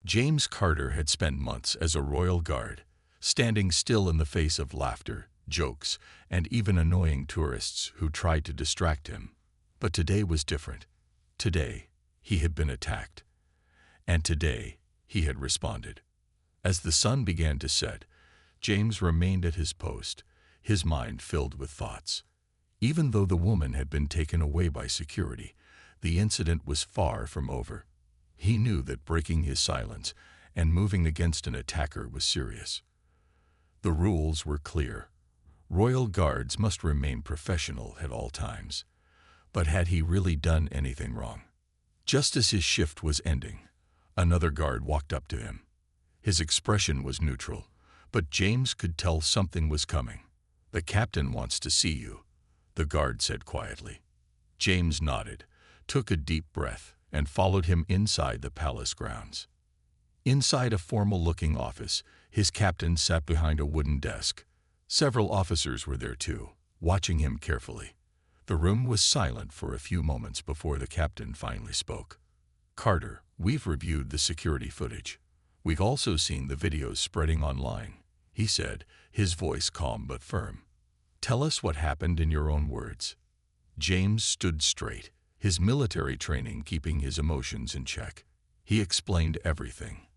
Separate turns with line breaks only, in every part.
James Carter had spent months as a royal guard, standing still in the face of laughter, jokes, and even annoying tourists who tried to distract him. But today was different. Today, he had been attacked. And today, he had responded. As the sun began to set, James remained at his post, his mind filled with thoughts. Even though the woman had been taken away by security, the incident was far from over. He knew that breaking his silence and moving against an attacker was serious. The rules were clear. Royal guards must remain professional at all times. But had he really done anything wrong? Just as his shift was ending, another guard walked up to him. His expression was neutral, but James could tell something was coming. "The captain wants to see you," the guard said quietly. James nodded, took a deep breath, and followed him inside the palace grounds. Inside a formal-looking office, his captain sat behind a wooden desk. Several officers were there too, watching him carefully. The room was silent for a few moments before the captain finally spoke. "Carter, we've reviewed the security footage. We've also seen the videos spreading online," he said, his voice calm but firm. "Tell us what happened in your own words." James stood straight, his military training keeping his emotions in check. He explained everything.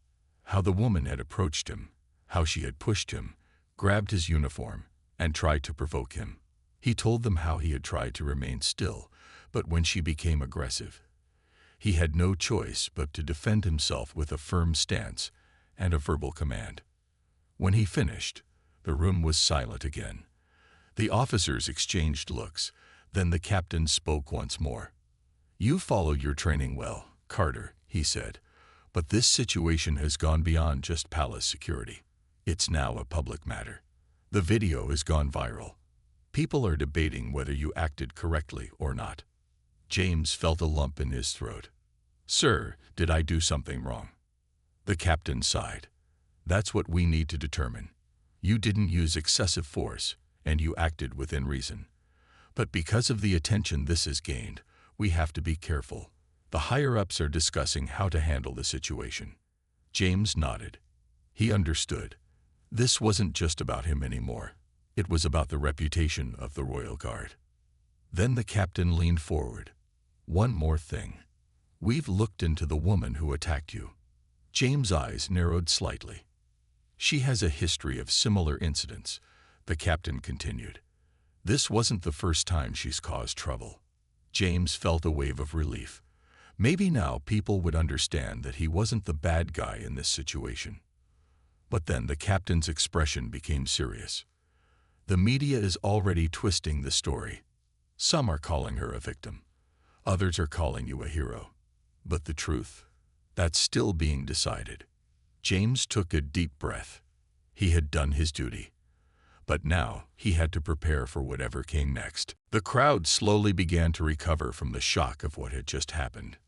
How the woman had approached him, how she had pushed him, grabbed his uniform, and tried to provoke him. He told them how he had tried to remain still, but when she became aggressive, he had no choice but to defend himself with a firm stance and a verbal command. When he finished, the room was silent again. The officers exchanged looks, then the captain spoke once more. "You followed your training well, Carter," he said, "but this situation has gone beyond just palace security. It's now a public matter. The video has gone viral. People are debating whether you acted correctly or not." James felt a lump in his throat. "Sir, did I do something wrong?" The captain sighed. "That's what we need to determine. You didn't use excessive force, and you acted within reason. But because of the attention this has gained, we have to be careful. The higher-ups are discussing how to handle the situation." James nodded. He understood. This wasn't just about him anymore. It was about the reputation of the Royal Guard. Then the captain leaned forward. "One more thing. We've looked into the woman who attacked you." James' eyes narrowed slightly. "She has a history of similar incidents," the captain continued. "This wasn't the first time she's caused trouble." James felt a wave of relief. Maybe now people would understand that he wasn't the bad guy in this situation. But then the captain's expression became serious. "The media is already twisting the story. Some are calling her a victim. Others are calling you a hero. But the truth, that's still being decided." James took a deep breath. He had done his duty. But now he had to prepare for whatever came next. The crowd slowly began to recover from the shock of what had just happened.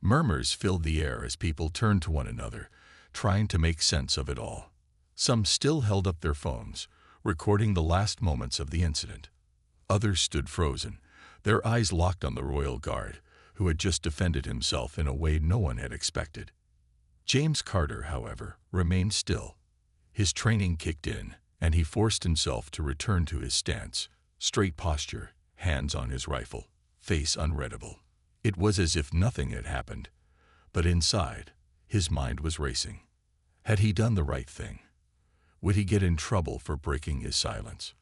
Murmurs filled the air as people turned to one another, trying to make sense of it all. Some still held up their phones, recording the last moments of the incident. Others stood frozen, their eyes locked on the Royal Guard, who had just defended himself in a way no one had expected. James Carter, however, remained still. His training kicked in, and he forced himself to return to his stance, straight posture, hands on his rifle, face unreadable. It was as if nothing had happened, but inside, his mind was racing. Had he done the right thing? Would he get in trouble for breaking his silence?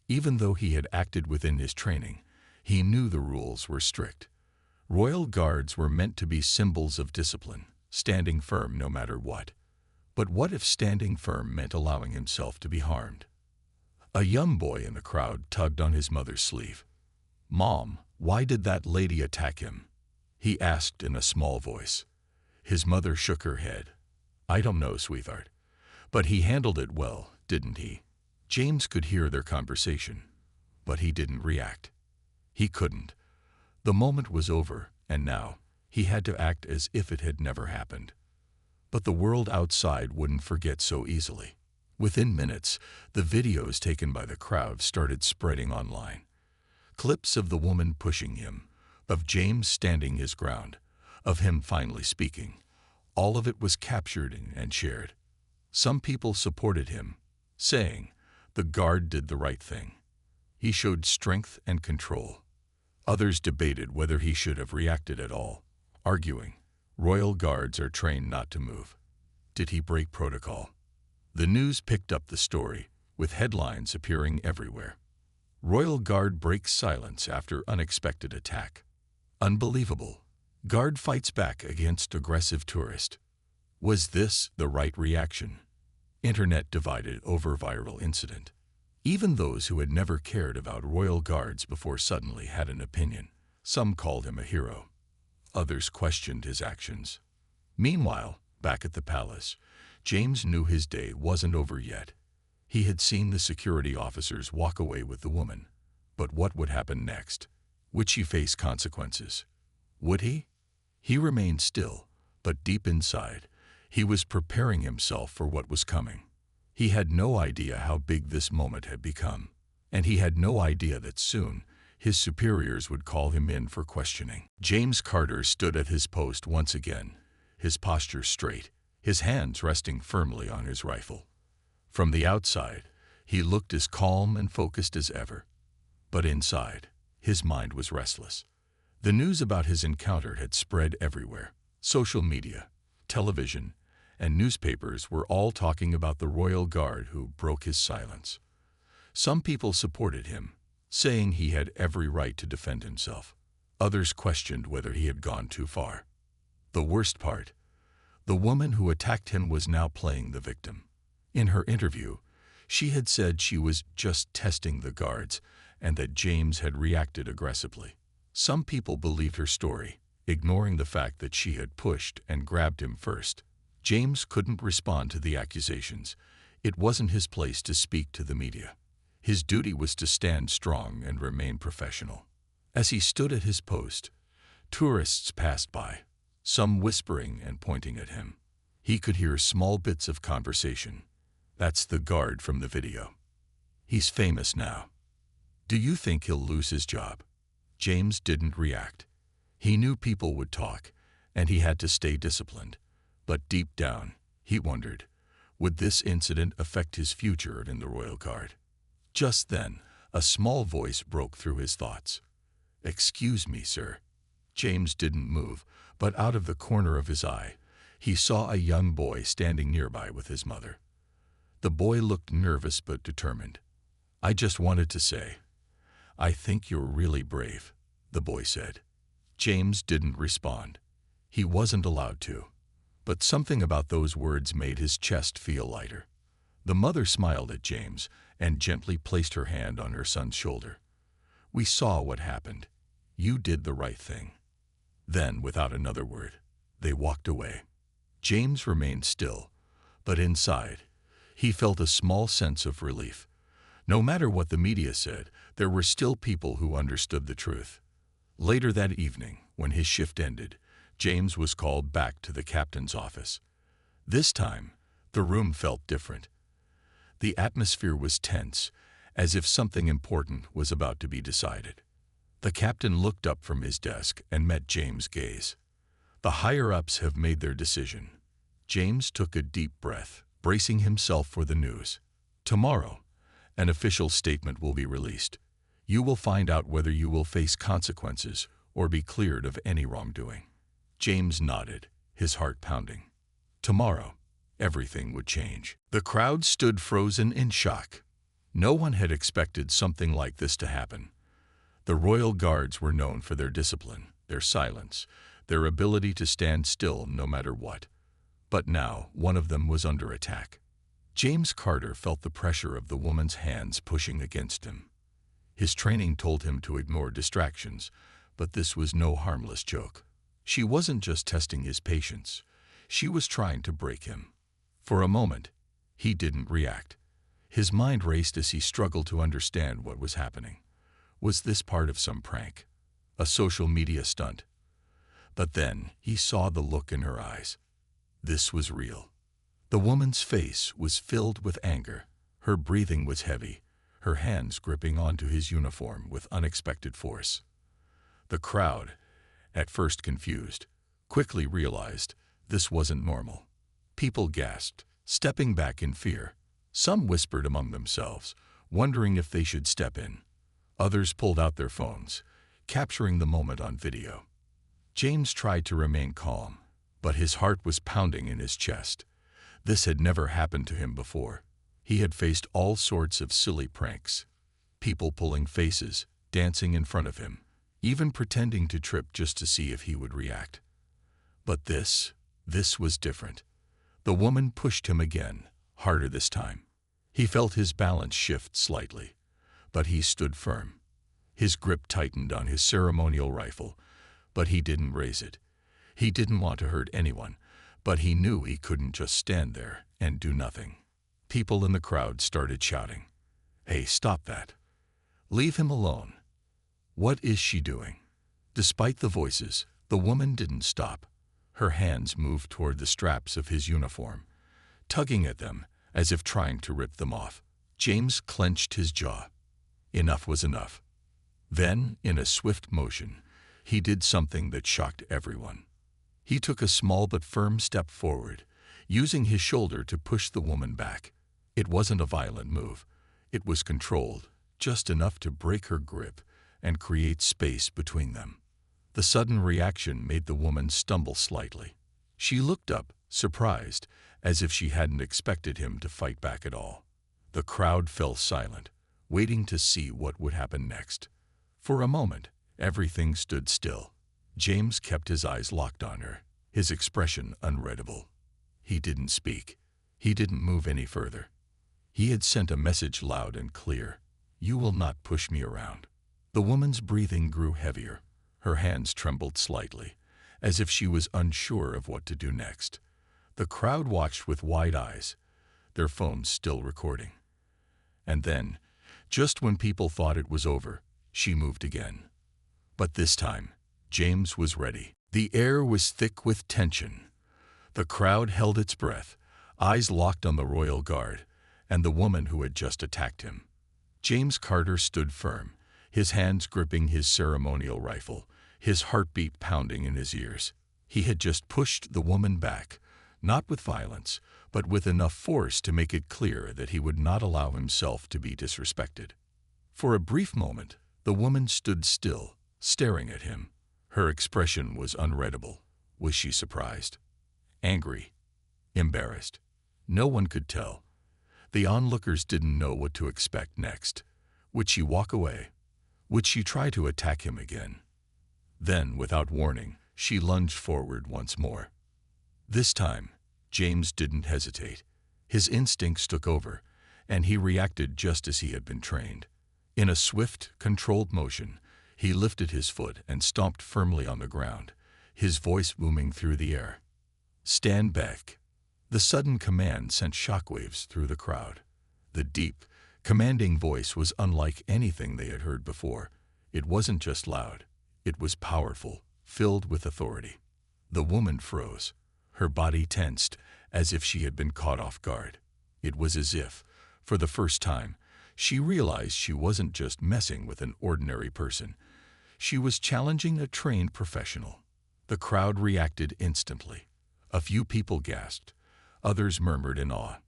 Even though he had acted within his training, he knew the rules were strict. Royal Guards were meant to be symbols of discipline, standing firm no matter what. But what if standing firm meant allowing himself to be harmed? A young boy in the crowd tugged on his mother's sleeve. "Mom, why did that lady attack him?" he asked in a small voice. His mother shook her head. "I don't know, sweetheart. But he handled it well, didn't he?" James could hear their conversation, but he didn't react. He couldn't. The moment was over, and now he had to act as if it had never happened. But the world outside wouldn't forget so easily. Within minutes, the videos taken by the crowd started spreading online. Clips of the woman pushing him, of James standing his ground, of him finally speaking, All of it was captured and shared. Some people supported him, saying, "The guard did the right thing. He showed strength and control." Others debated whether he should have reacted at all, arguing, "Royal guards are trained not to move. Did he break protocol?" The news picked up the story, with headlines appearing everywhere. Royal Guard breaks silence after unexpected attack. Unbelievable. Guard fights back against aggressive tourist. Was this the right reaction? Internet divided over viral incident. Even those who had never cared about royal guards before suddenly had an opinion. Some called him a hero. Others questioned his actions. Meanwhile, back at the palace, James knew his day wasn't over yet. He had seen the security officers walk away with the woman. But what would happen next? Would she face consequences? Would he? He remained still, but deep inside, he was preparing himself for what was coming. He had no idea how big this moment had become, and he had no idea that soon his superiors would call him in for questioning. James Carter stood at his post once again, his posture straight, his hands resting firmly on his rifle. From the outside, he looked as calm and focused as ever. But inside, his mind was restless. The news about his encounter had spread everywhere. Social media, television, and newspapers were all talking about the royal guard who broke his silence. Some people supported him, saying he had every right to defend himself. Others questioned whether he had gone too far. The worst part, the woman who attacked him was now playing the victim. In her interview, she had said she was just testing the guards and that James had reacted aggressively. Some people believed her story, ignoring the fact that she had pushed and grabbed him first. James couldn't respond to the accusations. It wasn't his place to speak to the media. His duty was to stand strong and remain professional. As he stood at his post, tourists passed by, some whispering and pointing at him. He could hear small bits of conversation. "That's the guard from the video. He's famous now. Do you think he'll lose his job?" James didn't react. He knew people would talk, and he had to stay disciplined. But deep down, he wondered, would this incident affect his future in the Royal Guard? Just then, a small voice broke through his thoughts. "Excuse me, sir." James didn't move, but out of the corner of his eye, he saw a young boy standing nearby with his mother. The boy looked nervous but determined. "I just wanted to say, I think you're really brave," the boy said. James didn't respond. He wasn't allowed to. But something about those words made his chest feel lighter. The mother smiled at James and gently placed her hand on her son's shoulder. "We saw what happened. You did the right thing." Then, without another word, they walked away. James remained still, but inside, he felt a small sense of relief. No matter what the media said, there were still people who understood the truth. Later that evening, when his shift ended, James was called back to the captain's office. This time, the room felt different. The atmosphere was tense, as if something important was about to be decided. The captain looked up from his desk and met James' gaze. "The higher-ups have made their decision." James took a deep breath, bracing himself for the news. "Tomorrow, an official statement will be released. You will find out whether you will face consequences or be cleared of any wrongdoing." James nodded, his heart pounding. Tomorrow, everything would change. The crowd stood frozen in shock. No one had expected something like this to happen. The royal guards were known for their discipline, their silence, their ability to stand still no matter what. But now, one of them was under attack. James Carter felt the pressure of the woman's hands pushing against him. His training told him to ignore distractions, but this was no harmless joke. She wasn't just testing his patience. She was trying to break him. For a moment, he didn't react. His mind raced as he struggled to understand what was happening. Was this part of some prank? A social media stunt? But then he saw the look in her eyes. This was real. The woman's face was filled with anger. Her breathing was heavy, her hands gripping onto his uniform with unexpected force. The crowd, at first confused, quickly realized This wasn't normal. People gasped, stepping back in fear. Some whispered among themselves, wondering if they should step in. Others pulled out their phones, capturing the moment on video. James tried to remain calm, but his heart was pounding in his chest. This had never happened to him before. He had faced all sorts of silly pranks. People pulling faces, dancing in front of him, even pretending to trip just to see if he would react. But this was different. The woman pushed him again, harder this time. He felt his balance shift slightly, but he stood firm. His grip tightened on his ceremonial rifle, but he didn't raise it. He didn't want to hurt anyone, but he knew he couldn't just stand there and do nothing. People in the crowd started shouting, "Hey, stop that. Leave him alone. What is she doing?" Despite the voices, the woman didn't stop. Her hands moved toward the straps of his uniform, tugging at them as if trying to rip them off. James clenched his jaw. Enough was enough. Then, in a swift motion, he did something that shocked everyone. He took a small but firm step forward, using his shoulder to push the woman back. It wasn't a violent move. It was controlled, just enough to break her grip and create space between them. The sudden reaction made the woman stumble slightly. She looked up, surprised, as if she hadn't expected him to fight back at all. The crowd fell silent, waiting to see what would happen next. For a moment, everything stood still. James kept his eyes locked on her, his expression unreadable. He didn't speak. He didn't move any further. He had sent a message loud and clear. "You will not push me around." The woman's breathing grew heavier. Her hands trembled slightly, as if she was unsure of what to do next. The crowd watched with wide eyes, their phones still recording. And then, just when people thought it was over, she moved again. But this time, James was ready. The air was thick with tension. The crowd held its breath, eyes locked on the royal guard and the woman who had just attacked him. James Carter stood firm, his hands gripping his ceremonial rifle, his heartbeat pounding in his ears. He had just pushed the woman back, not with violence, but with enough force to make it clear that he would not allow himself to be disrespected. For a brief moment, the woman stood still, staring at him. Her expression was unreadable. Was she surprised? Angry? Embarrassed? No one could tell. The onlookers didn't know what to expect next. Would she walk away? Would she try to attack him again? Then, without warning, she lunged forward once more. This time, James didn't hesitate. His instincts took over, and he reacted just as he had been trained. In a swift, controlled motion, he lifted his foot and stomped firmly on the ground, his voice booming through the air. "Stand back." The sudden command sent shockwaves through the crowd. The deep, commanding voice was unlike anything they had heard before. It wasn't just loud. It was powerful, filled with authority. The woman froze, her body tensed, as if she had been caught off guard. It was as if, for the first time, she realized she wasn't just messing with an ordinary person. She was challenging a trained professional. The crowd reacted instantly. A few people gasped. Others murmured in awe.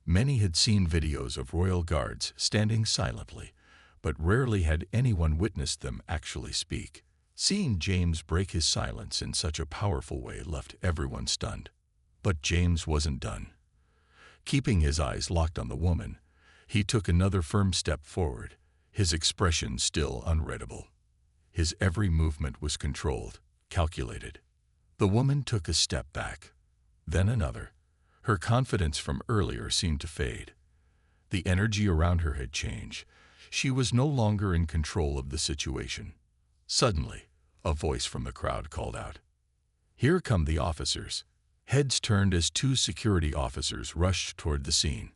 Many had seen videos of royal guards standing silently, but rarely had anyone witnessed them actually speak. Seeing James break his silence in such a powerful way left everyone stunned. But James wasn't done. Keeping his eyes locked on the woman, he took another firm step forward, his expression still unreadable. His every movement was controlled, calculated. The woman took a step back, then another. Her confidence from earlier seemed to fade. The energy around her had changed. She was no longer in control of the situation. Suddenly, a voice from the crowd called out, "Here come the officers." Heads turned as two security officers rushed toward the scene.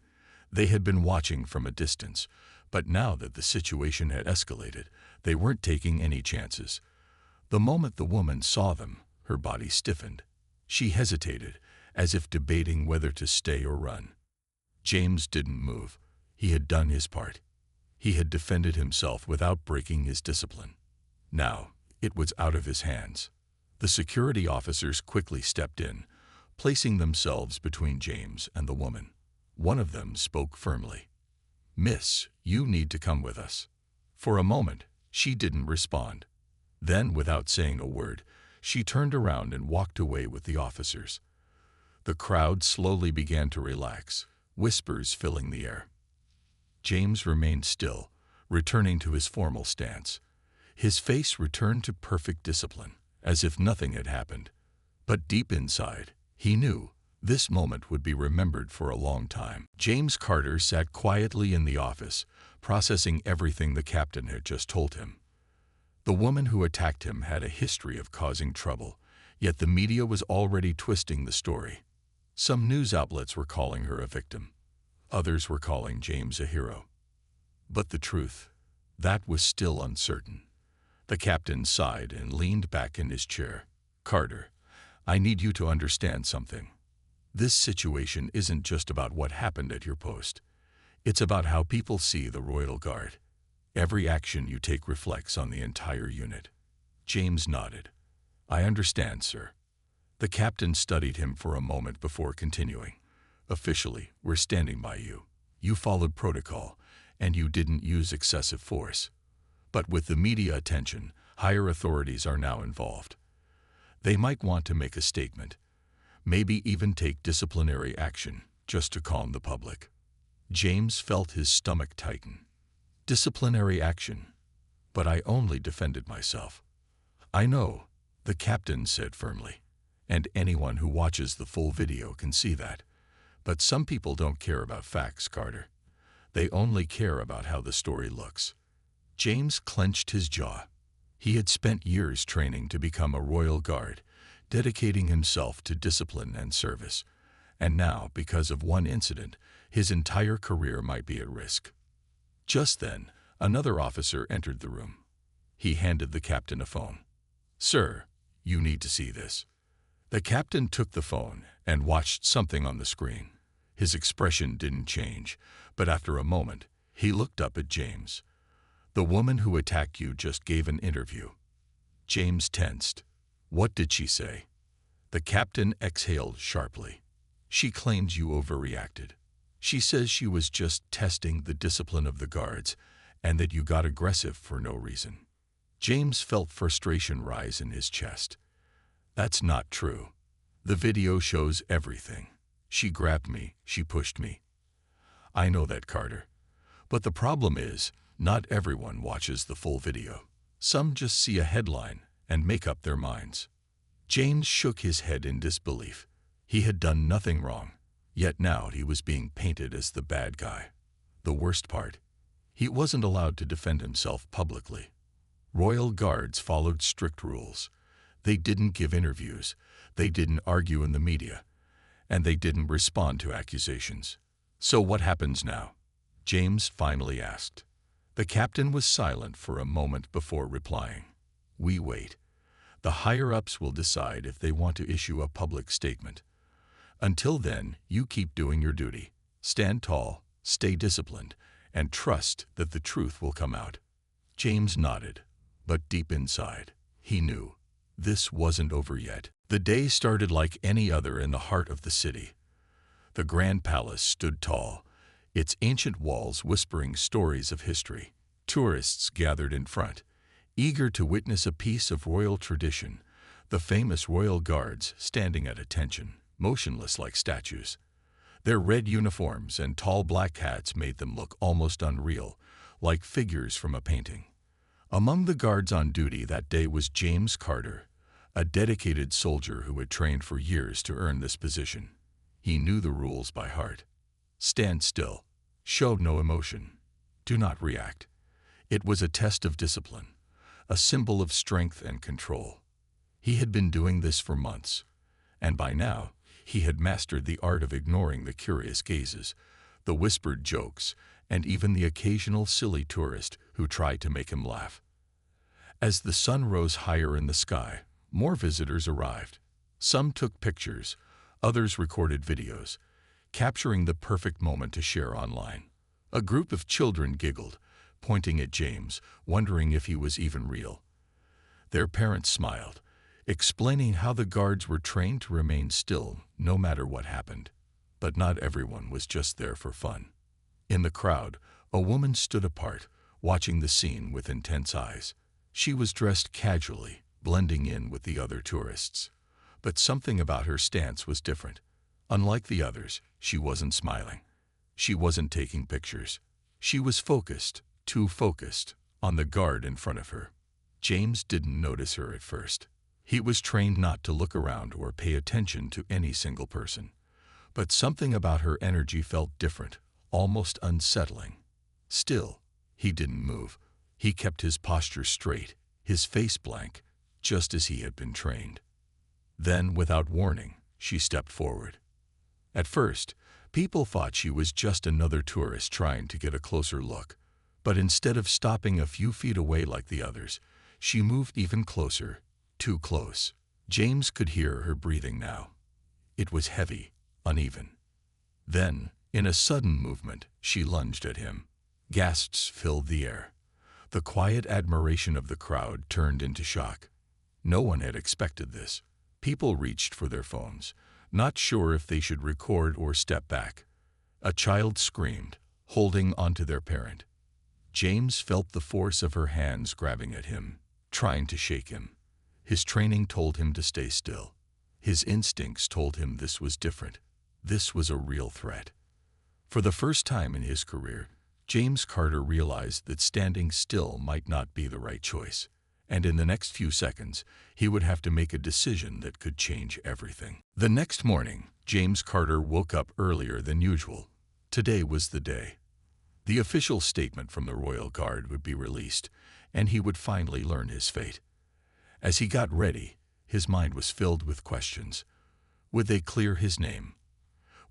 They had been watching from a distance, but now that the situation had escalated, they weren't taking any chances. The moment the woman saw them, her body stiffened. She hesitated, as if debating whether to stay or run. James didn't move. He had done his part. He had defended himself without breaking his discipline. Now, it was out of his hands. The security officers quickly stepped in, placing themselves between James and the woman. One of them spoke firmly. "Miss, you need to come with us." For a moment, she didn't respond. Then, without saying a word, she turned around and walked away with the officers. The crowd slowly began to relax, whispers filling the air. James remained still, returning to his formal stance. His face returned to perfect discipline, as if nothing had happened. But deep inside, he knew this moment would be remembered for a long time. James Carter sat quietly in the office, processing everything the captain had just told him. The woman who attacked him had a history of causing trouble, yet the media was already twisting the story. Some news outlets were calling her a victim. Others were calling James a hero. But the truth, that was still uncertain. The captain sighed and leaned back in his chair. "Carter, I need you to understand something. This situation isn't just about what happened at your post. It's about how people see the Royal Guard. Every action you take reflects on the entire unit." James nodded. "I understand, sir." The captain studied him for a moment before continuing. "Officially, we're standing by you. You followed protocol, and you didn't use excessive force. But with the media attention, higher authorities are now involved. They might want to make a statement, maybe even take disciplinary action, just to calm the public." James felt his stomach tighten. Disciplinary action? But I only defended myself. "I know," the captain said firmly, "and anyone who watches the full video can see that. But some people don't care about facts, Carter. They only care about how the story looks." James clenched his jaw. He had spent years training to become a Royal Guard, dedicating himself to discipline and service. And now, because of one incident, his entire career might be at risk. Just then, another officer entered the room. He handed the captain a phone. "Sir, you need to see this." The captain took the phone and watched something on the screen. His expression didn't change, but after a moment, he looked up at James. "The woman who attacked you just gave an interview." James tensed. "What did she say?" The captain exhaled sharply. "She claims you overreacted. She says she was just testing the discipline of the guards and that you got aggressive for no reason." James felt frustration rise in his chest. "That's not true. The video shows everything. She grabbed me, she pushed me." "I know that, Carter. But the problem is, not everyone watches the full video. Some just see a headline and make up their minds." James shook his head in disbelief. He had done nothing wrong, yet now he was being painted as the bad guy. The worst part, he wasn't allowed to defend himself publicly. Royal Guards followed strict rules. They didn't give interviews, they didn't argue in the media, and they didn't respond to accusations. "So what happens now?" James finally asked. The captain was silent for a moment before replying. "We wait. The higher-ups will decide if they want to issue a public statement. Until then, you keep doing your duty. Stand tall, stay disciplined, and trust that the truth will come out." James nodded, but deep inside, he knew this wasn't over yet. The day started like any other in the heart of the city. The Grand Palace stood tall, its ancient walls whispering stories of history. Tourists gathered in front, eager to witness a piece of royal tradition, the famous Royal Guards standing at attention, motionless like statues. Their red uniforms and tall black hats made them look almost unreal, like figures from a painting. Among the guards on duty that day was James Carter, a dedicated soldier who had trained for years to earn this position. He knew the rules by heart. Stand still. Show no emotion. Do not react. It was a test of discipline, a symbol of strength and control. He had been doing this for months, and by now, he had mastered the art of ignoring the curious gazes, the whispered jokes, and even the occasional silly tourist who tried to make him laugh. As the sun rose higher in the sky, more visitors arrived. Some took pictures, others recorded videos, capturing the perfect moment to share online. A group of children giggled, pointing at James, wondering if he was even real. Their parents smiled, explaining how the guards were trained to remain still no matter what happened. But not everyone was just there for fun. In the crowd, a woman stood apart, watching the scene with intense eyes. She was dressed casually, blending in with the other tourists. But something about her stance was different. Unlike the others, she wasn't smiling. She wasn't taking pictures. She was focused, too focused, on the guard in front of her. James didn't notice her at first. He was trained not to look around or pay attention to any single person. But something about her energy felt different, almost unsettling. Still, he didn't move. He kept his posture straight, his face blank, just as he had been trained. Then, without warning, she stepped forward. At first, people thought she was just another tourist trying to get a closer look. But instead of stopping a few feet away like the others, she moved even closer, too close. James could hear her breathing now. It was heavy, uneven. Then, in a sudden movement, she lunged at him. Gasps filled the air. The quiet admiration of the crowd turned into shock. No one had expected this. People reached for their phones, not sure if they should record or step back. A child screamed, holding onto their parent. James felt the force of her hands grabbing at him, trying to shake him. His training told him to stay still. His instincts told him this was different. This was a real threat. For the first time in his career, James Carter realized that standing still might not be the right choice, and in the next few seconds, he would have to make a decision that could change everything. The next morning, James Carter woke up earlier than usual. Today was the day. The official statement from the Royal Guard would be released, and he would finally learn his fate. As he got ready, his mind was filled with questions. Would they clear his name?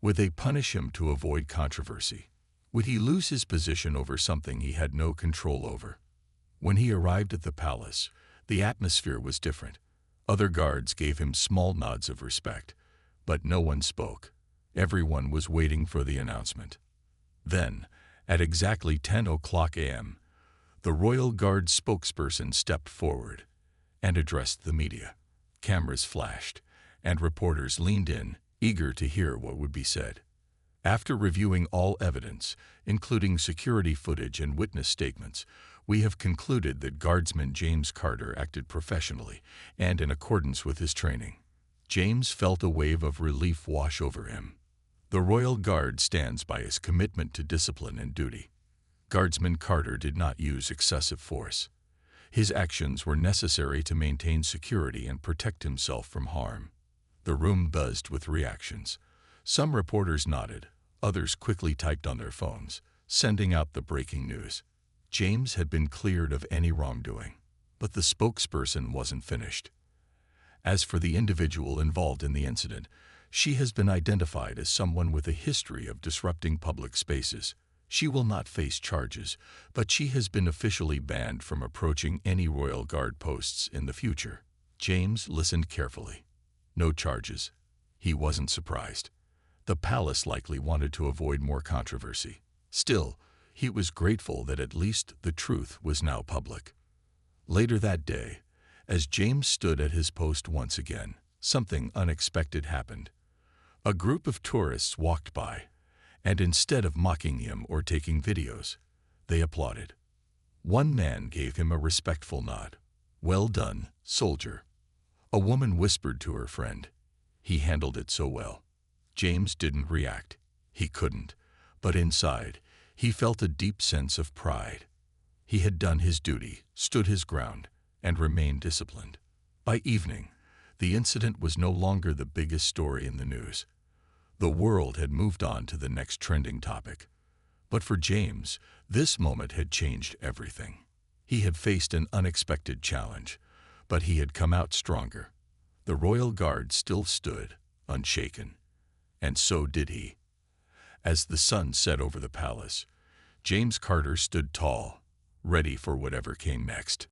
Would they punish him to avoid controversy? Would he lose his position over something he had no control over? When he arrived at the palace, the atmosphere was different. Other guards gave him small nods of respect, but no one spoke. Everyone was waiting for the announcement. Then, at exactly 10:00 a.m., the Royal Guard spokesperson stepped forward and addressed the media. Cameras flashed, and reporters leaned in, eager to hear what would be said. After reviewing all evidence, including security footage and witness statements, we have concluded that Guardsman James Carter acted professionally and in accordance with his training. James felt a wave of relief wash over him. The Royal Guard stands by his commitment to discipline and duty. Guardsman Carter did not use excessive force. His actions were necessary to maintain security and protect himself from harm. The room buzzed with reactions. Some reporters nodded, others quickly typed on their phones, sending out the breaking news. James had been cleared of any wrongdoing, but the spokesperson wasn't finished. As for the individual involved in the incident, she has been identified as someone with a history of disrupting public spaces. She will not face charges, but she has been officially banned from approaching any Royal Guard posts in the future. James listened carefully. No charges. He wasn't surprised. The palace likely wanted to avoid more controversy. Still, he was grateful that at least the truth was now public. Later that day, as James stood at his post once again, something unexpected happened. A group of tourists walked by, and instead of mocking him or taking videos, they applauded. One man gave him a respectful nod. "Well done, soldier." A woman whispered to her friend. He handled it so well. James didn't react. He couldn't. But inside, he felt a deep sense of pride. He had done his duty, stood his ground, and remained disciplined. By evening, the incident was no longer the biggest story in the news. The world had moved on to the next trending topic. But for James, this moment had changed everything. He had faced an unexpected challenge, but he had come out stronger. The Royal Guard still stood, unshaken. And so did he. As the sun set over the palace, James Carter stood tall, ready for whatever came next.